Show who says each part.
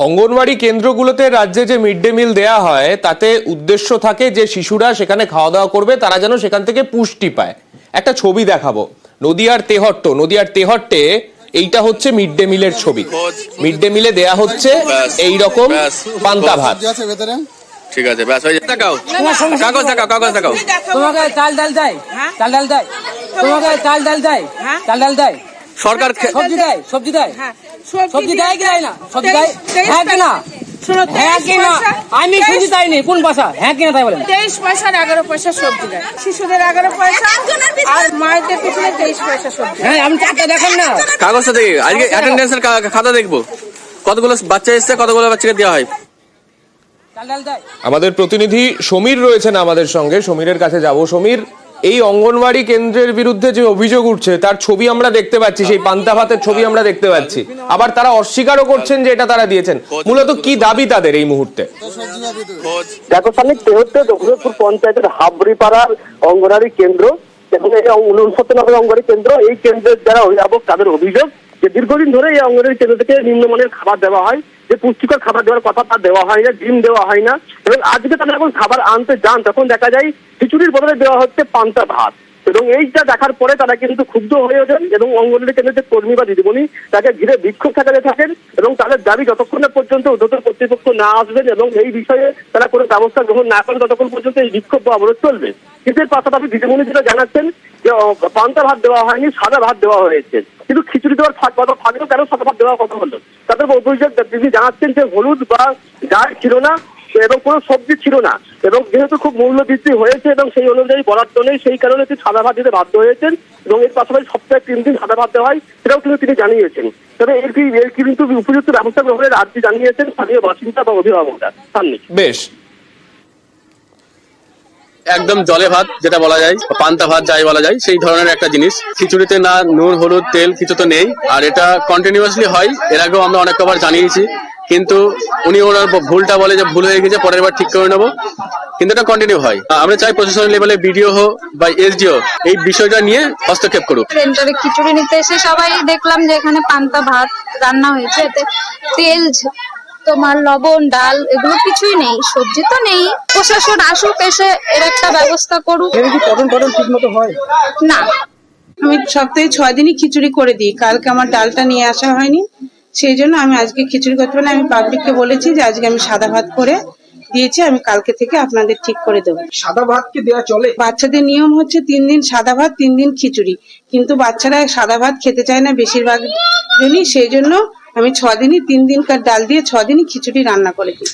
Speaker 1: অঙ্গনওয়াড়ি কেন্দ্রগুলোতে রাজ্যে যে mid day meal দেয়া হয় তাতে উদ্দেশ্য থাকে যে শিশুরা সেখানে খাওয়া দাওয়া করবে, তারা যেন সেখান থেকে পুষ্টি পায়। একটা ছবি দেখাবো, নদিয়ার তেহট্টে এইটা হচ্ছে মিড ডে মিলের ছবি। মিড ডে মিলে দেয়া হচ্ছে এই রকম পান্তা ভাত।
Speaker 2: ঠিক আছে, ব্যাস হয়ে দেখাও, কাগজ দেখাও, কাগজ দেখাও।
Speaker 3: তোমাকে চাল ডাল দেয়, চাল ডাল দেয়, তোমাকে চাল ডাল দেয়, চাল ডাল দেয়,
Speaker 2: সরকার
Speaker 3: সবজি দেয়, সবজি দেয়, সবজি দেয় কি দেয় না, সবজি দেয়, হ্যাঁ কি না, হ্যাঁ কি না, আমি শুনতে চাইনি কোন ভাষা, হ্যাঁ কি না তাই বলেন।
Speaker 4: 23 পয়সা 11 পয়সা সবজি দেয়, শিশুদের 11 পয়সা আর মায়েদের পিছনে 23 পয়সা সবজি।
Speaker 3: হ্যাঁ আমি চারটা দেখেন না,
Speaker 2: কাগজটা দেখি, আজকে অ্যাটেন্ডেন্সের খাতা দেখবো, কতগুলো বাচ্চা এসছে, কতগুলো বাচ্চাকে দেওয়া হয়।
Speaker 1: আমাদের প্রতিনিধি সমীর রয়েছেন আমাদের সঙ্গে, সমীরের কাছে যাব। সমীর, এই অঙ্গনওয়াড়ি কেন্দ্রের বিরুদ্ধে যে অভিযোগ উঠছে তার ছবি আমরা দেখতে পাচ্ছি, সেই পান্তা ভাতের ছবি আমরা দেখতে পাচ্ছি, আবার তারা অস্বীকারও করছেন যে এটা তারা দিয়েছেন। মূলত কি দাবি তাদের এই মুহূর্তে?
Speaker 5: দেখো সামনে তেহট্টে দক্ষিণপুর পঞ্চায়েতের হাবড়িপাড়ার অঙ্গনওয়াড়ি কেন্দ্র, এবং এটা 69 নম্বর অঙ্গনওয়াড়ি কেন্দ্র। এই কেন্দ্রের যারা অভিভাবক তাদের অভিযোগ যে দীর্ঘদিন ধরে এই অঙ্গনওয়াড়ি কেন্দ্র থেকে নিম্নমানের খাবার দেওয়া হয়, যে পুষ্টিকর খাবার দেওয়ার কথা তা দেওয়া হয় না, ডিম দেওয়া হয় না। এবং আজকে তারা যখন খাবার আনতে যান তখন দেখা যায় খিচুড়ির বদলে দেওয়া হচ্ছে পান্তা ভাত। এবং এইটা দেখার পরে তারা কিন্তু ক্ষুব্ধ হয়ে ওঠেন এবং অঙ্গনওয়াড়ি কেন্দ্রের যে কর্মী বা দিদিমণি তাকে ঘিরে বিক্ষোভ দেখাতে থাকেন, এবং তাদের দাবি যতক্ষণ পর্যন্ত ঊর্ধ্বতন কর্তৃপক্ষ না আসবেন এবং এই বিষয়ে তারা কোনো ব্যবস্থা গ্রহণ না করেন ততক্ষণ পর্যন্ত এই বিক্ষোভ বা অবরোধ চলবে। কিন্তু এর পাশাপাশি দিদিমণি যেটা জানাচ্ছেন যে পান্তা ভাত দেওয়া হয়নি, সাদা ভাত দেওয়া হয়েছে, কিন্তু খিচুড়ি দেওয়ার কথা থাকলেও কেন সাদা ভাত দেওয়ার কথা হলো? তাদের অভিযোগ তিনি জানাচ্ছেন যে হলুদ বা ডাল ছিল না এবং কোনো সবজি ছিল না, এবং যেহেতু খুব মূল্য বৃদ্ধি হয়েছে এবং সেই অনুযায়ী বরাদ্দ নেই, সেই কারণে তিনি সাদা ভাত দিতে বাধ্য হয়েছেন। এবং এর পাশাপাশি সপ্তাহে 3 দিন সাদা ভাত দেওয়া হয়, সেটাও কিন্তু তিনি জানিয়েছেন। তবে এর কিন্তু উপযুক্ত ব্যবস্থা গ্রহণের রাজ্যে জানিয়েছেন স্থানীয় বাসিন্দা বা অভিভাবকরা। সামনে
Speaker 1: বেশ,
Speaker 2: একদম জলে ভাত যেটা বলা যায়, পান্তা ভাত যাই বলা যায়, সেই ধরনের একটা জিনিস। খিচুড়িতে না নুন হলুদ তেল কিছু তো নেই, আর এটা কন্টিনিউয়াসলি হয়। এর আগেও আমরা অনেক কবার জানিয়েছি, কিন্তু উনি ওনার ভুলটা বলে যে ভুল হয়ে গেছে, পরের বার ঠিক করে নেবো, কিন্তু এটা কন্টিনিউ হয়। আমরা চাই প্রশাসন লেভেলে বিডিও হোক বা এসডিও এই বিষয়টা নিয়ে হস্তক্ষেপ করুক।
Speaker 6: সেন্টারে খিচুড়ি নিতে এসে সবাই দেখলাম যে এখানে পান্তা ভাত রান্না হয়েছে, এতে তেল তোমার লবণ ডাল এগুলো কিছুই নেই, সবজি তো নেই। প্রশাসন আসুক, এসে এর একটা ব্যবস্থা করুক।
Speaker 3: ঠিক মতো হয়
Speaker 6: না,
Speaker 7: আমি সপ্তাহে 6 দিনই খিচুড়ি করে দিই। কালকে আমার ডালটা নিয়ে আসা হয়নি, সেই জন্য আমি আজকে খিচুড়ি করতে পারি। আমি পাবলিককে বলেছি যে আজকে আমি সাদা ভাত করে দিয়েছি, আমি কালকে থেকে আপনাদের ঠিক করে দেবো।
Speaker 3: সাদা ভাত কি দেওয়া চলে?
Speaker 7: বাচ্চাদের নিয়ম হচ্ছে 3 দিন সাদা ভাত 3 দিন খিচুড়ি, কিন্তু বাচ্চারা সাদা ভাত খেতে চায় না বেশিরভাগ দিনই, সেই জন্য আমি 6 দিনই 3 দিনকার ডাল দিয়ে 6 দিনই খিচুড়ি রান্না করে দিই।